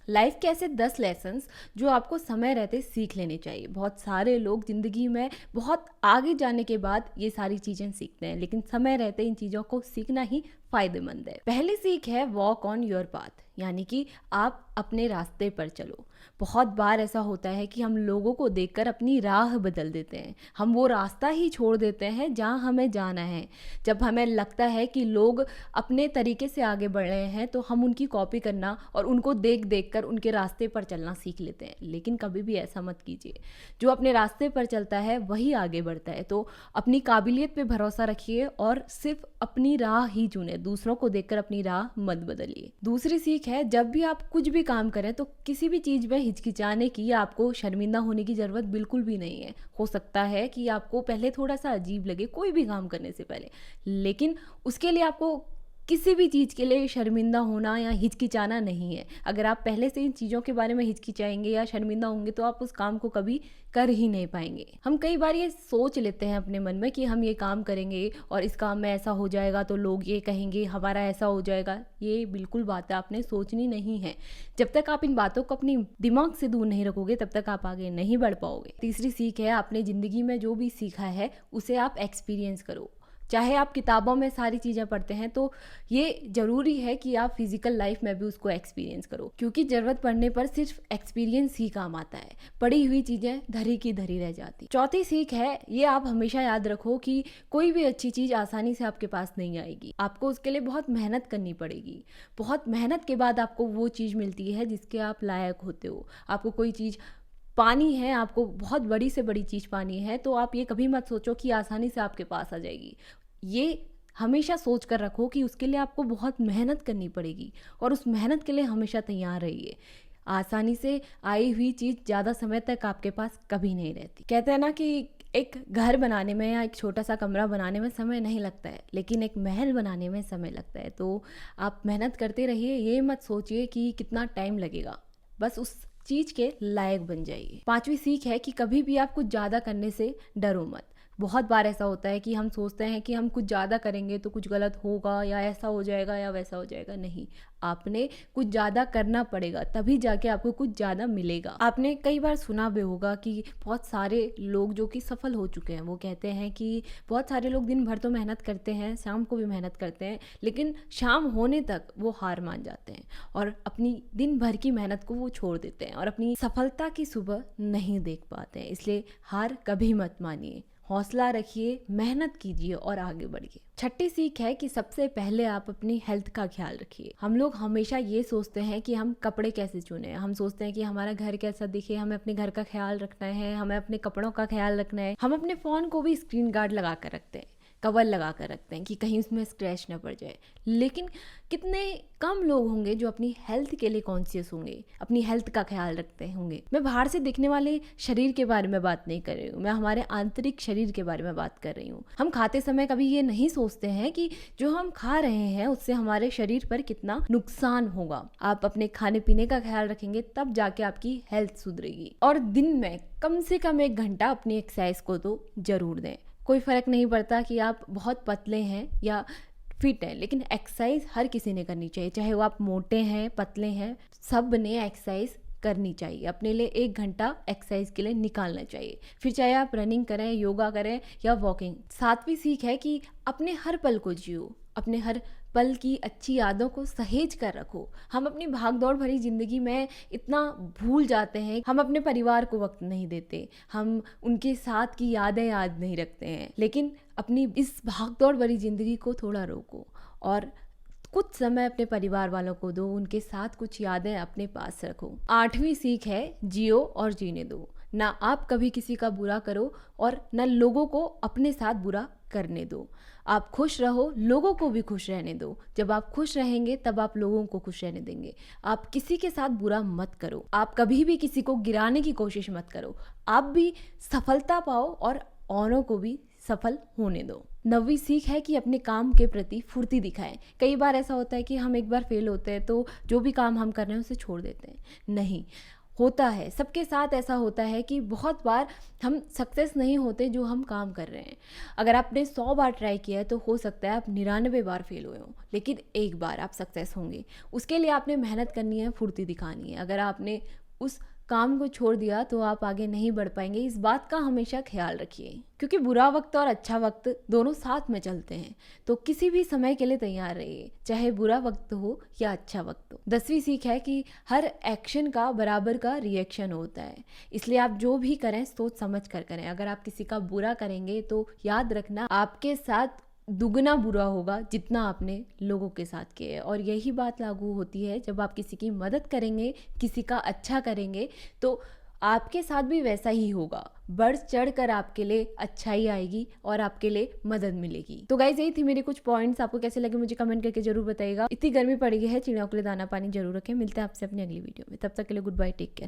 Life के ऐसे 10 lessons जो आपको समय रहते सीख लेने चाहिए। बहुत सारे लोग ज़िंदगी में बहुत आगे जाने के बाद ये सारी चीज़ें सीखते हैं, लेकिन समय रहते इन चीज़ों को सीखना ही फ़ायदेमंद है। पहली सीख है वॉक ऑन योर पाथ, यानी कि आप अपने रास्ते पर चलो। बहुत बार ऐसा होता है कि हम लोगों को देखकर अपनी राह बदल देते हैं, हम वो रास्ता ही छोड़ देते हैं जहाँ हमें जाना है। जब हमें लगता है कि लोग अपने तरीके से आगे बढ़ रहे हैं तो हम उनकी कॉपी करना और उनको देख देख कर उनके रास्ते पर चलना सीख लेते हैं, लेकिन कभी भी ऐसा मत कीजिए। जो अपने रास्ते पर चलता है वही आगे बढ़ता है। तो अपनी काबिलियत पे भरोसा रखिए और सिर्फ अपनी राह ही चुने, दूसरों को देखकर अपनी राह मत बदलिए। दूसरी सीख है, जब भी आप कुछ भी काम करें तो किसी भी चीज़ में हिचकिचाने की या आपको शर्मिंदा होने की ज़रूरत बिल्कुल भी नहीं है। हो सकता है कि आपको पहले थोड़ा सा अजीब लगे कोई भी काम करने से पहले, लेकिन उसके लिए आपको किसी भी चीज़ के लिए शर्मिंदा होना या हिचकिचाना नहीं है। अगर आप पहले से इन चीज़ों के बारे में हिचकिचाएंगे या शर्मिंदा होंगे तो आप उस काम को कभी कर ही नहीं पाएंगे। हम कई बार ये सोच लेते हैं अपने मन में कि हम ये काम करेंगे और इस काम में ऐसा हो जाएगा तो लोग ये कहेंगे, हमारा ऐसा हो जाएगा। ये बिल्कुल बात आपने सोचनी नहीं है। जब तक आप इन बातों को अपनी दिमाग से दूर नहीं रखोगे तब तक आप आगे नहीं बढ़ पाओगे। तीसरी सीख है, आपने ज़िंदगी में जो भी सीखा है उसे आप एक्सपीरियंस करो। चाहे आप किताबों में सारी चीज़ें पढ़ते हैं तो ये ज़रूरी है कि आप फिजिकल लाइफ में भी उसको एक्सपीरियंस करो, क्योंकि ज़रूरत पड़ने पर सिर्फ एक्सपीरियंस ही काम आता है, पढ़ी हुई चीज़ें धरी की धरी रह जाती। चौथी सीख है, ये आप हमेशा याद रखो कि कोई भी अच्छी चीज़ आसानी से आपके पास नहीं आएगी। आपको उसके लिए बहुत मेहनत करनी पड़ेगी। बहुत मेहनत के बाद आपको वो चीज़ मिलती है जिसके आप लायक होते हो। आपको कोई चीज़ पानी है, आपको बहुत बड़ी से बड़ी चीज़ पानी है, तो आप ये कभी मत सोचो कि आसानी से आपके पास आ जाएगी। ये हमेशा सोच कर रखो कि उसके लिए आपको बहुत मेहनत करनी पड़ेगी और उस मेहनत के लिए हमेशा तैयार रहिए। आसानी से आई हुई चीज़ ज़्यादा समय तक आपके पास कभी नहीं रहती। कहते हैं ना कि एक घर बनाने में या एक छोटा सा कमरा बनाने में समय नहीं लगता है, लेकिन एक महल बनाने में समय लगता है। तो आप मेहनत करते रहिए, ये मत सोचिए कि कितना टाइम लगेगा, बस उस चीज़ के लायक बन जाइए। पांचवी सीख है कि कभी भी आप कुछ ज़्यादा करने से डरो मत। बहुत बार ऐसा होता है कि हम सोचते हैं कि हम कुछ ज़्यादा करेंगे तो कुछ गलत होगा या ऐसा हो जाएगा या वैसा हो जाएगा। नहीं, आपने कुछ ज़्यादा करना पड़ेगा, तभी जाके आपको कुछ ज़्यादा मिलेगा। आपने कई बार सुना भी होगा कि बहुत सारे लोग जो कि सफल हो चुके हैं वो कहते हैं कि बहुत सारे लोग दिन भर तो मेहनत करते हैं, शाम को भी मेहनत करते हैं, लेकिन शाम होने तक वो हार मान जाते हैं और अपनी दिन भर की मेहनत को वो छोड़ देते हैं और अपनी सफलता की सुबह नहीं देख पाते हैं। इसलिए हार कभी मत मानिए, हौसला रखिए, मेहनत कीजिए और आगे बढ़िए। छठी सीख है कि सबसे पहले आप अपनी हेल्थ का ख्याल रखिए। हम लोग हमेशा ये सोचते हैं कि हम कपड़े कैसे चुने, हम सोचते हैं कि हमारा घर कैसा दिखे, हमें अपने घर का ख्याल रखना है, हमें अपने कपड़ों का ख्याल रखना है। हम अपने फ़ोन को भी स्क्रीन गार्ड लगा कर रखते हैं, कवर लगा कर रखते हैं कि कहीं उसमें स्क्रैच ना पड़ जाए, लेकिन कितने कम लोग होंगे जो अपनी हेल्थ के लिए कॉन्शियस होंगे, अपनी हेल्थ का ख्याल रखते होंगे। मैं बाहर से दिखने वाले शरीर के बारे में बात नहीं कर रही हूँ, मैं हमारे आंतरिक शरीर के बारे में बात कर रही हूँ। हम खाते समय कभी ये नहीं सोचते हैं कि जो हम खा रहे हैं उससे हमारे शरीर पर कितना नुकसान होगा। आप अपने खाने पीने का ख्याल रखेंगे तब जाके आपकी हेल्थ सुधरेगी। और दिन में कम से कम 1 घंटा अपनी एक्सरसाइज को तो जरूर दें। कोई फ़र्क नहीं पड़ता कि आप बहुत पतले हैं या फिट हैं, लेकिन एक्सरसाइज हर किसी ने करनी चाहिए, चाहे वो आप मोटे हैं पतले हैं, सब ने एक्सरसाइज करनी चाहिए। अपने लिए 1 घंटा एक्सरसाइज के लिए निकालना चाहिए, फिर चाहे आप रनिंग करें, योगा करें या वॉकिंग। 7वीं सीख है कि अपने हर पल को जियो, अपने हर पल की अच्छी यादों को सहेज कर रखो। हम अपनी भागदौड़ भरी जिंदगी में इतना भूल जाते हैं, हम अपने परिवार को वक्त नहीं देते, हम उनके साथ की यादें याद नहीं रखते हैं। लेकिन अपनी इस भागदौड़ भरी जिंदगी को थोड़ा रोको और कुछ समय अपने परिवार वालों को दो, उनके साथ कुछ यादें अपने पास रखो। 8वीं सीख है, जियो और जीने दो। ना आप कभी किसी का बुरा करो और न लोगों को अपने साथ बुरा करने दो। आप खुश रहो, लोगों को भी खुश रहने दो। जब आप खुश रहेंगे तब आप लोगों को खुश रहने देंगे। आप किसी के साथ बुरा मत करो, आप कभी भी किसी को गिराने की कोशिश मत करो। आप भी सफलता पाओ और औरों को भी सफल होने दो। 9वीं सीख है कि अपने काम के प्रति फुर्ती दिखाएं। कई बार ऐसा होता है कि हम एक बार फेल होते हैं तो जो भी काम हम कर रहे हैं उसे छोड़ देते हैं। नहीं, होता है, सबके साथ ऐसा होता है कि बहुत बार हम सक्सेस नहीं होते जो हम काम कर रहे हैं। अगर आपने 100 बार ट्राई किया है तो हो सकता है आप 99 बार फेल हुए हों, लेकिन एक बार आप सक्सेस होंगे। उसके लिए आपने मेहनत करनी है, फुर्ती दिखानी है। अगर आपने उस काम को छोड़ दिया तो आप आगे नहीं बढ़ पाएंगे। इस बात का हमेशा ख्याल रखिए, क्योंकि बुरा वक्त और अच्छा वक्त दोनों साथ में चलते हैं। तो किसी भी समय के लिए तैयार रहिए, चाहे बुरा वक्त हो या अच्छा वक्त हो। 10वीं सीख है कि हर एक्शन का बराबर का रिएक्शन होता है, इसलिए आप जो भी करें सोच समझ कर करें। अगर आप किसी का बुरा करेंगे तो याद रखना आपके साथ दुगना बुरा होगा जितना आपने लोगों के साथ किया है। और यही बात लागू होती है जब आप किसी की मदद करेंगे, किसी का अच्छा करेंगे, तो आपके साथ भी वैसा ही होगा। बढ़ चढ़ कर आपके लिए अच्छाई आएगी और आपके लिए मदद मिलेगी। तो गाइज यही थी मेरे कुछ पॉइंट्स। आपको कैसे लगे मुझे कमेंट करके जरूर बताइएगा। इतनी गर्मी पड़ गई है, चिड़ियों के लिए दाना पानी जरूर रखें। मिलते हैं आपसे अपनी अगली वीडियो में, तब तक के लिए गुड बाय, टेक केयर।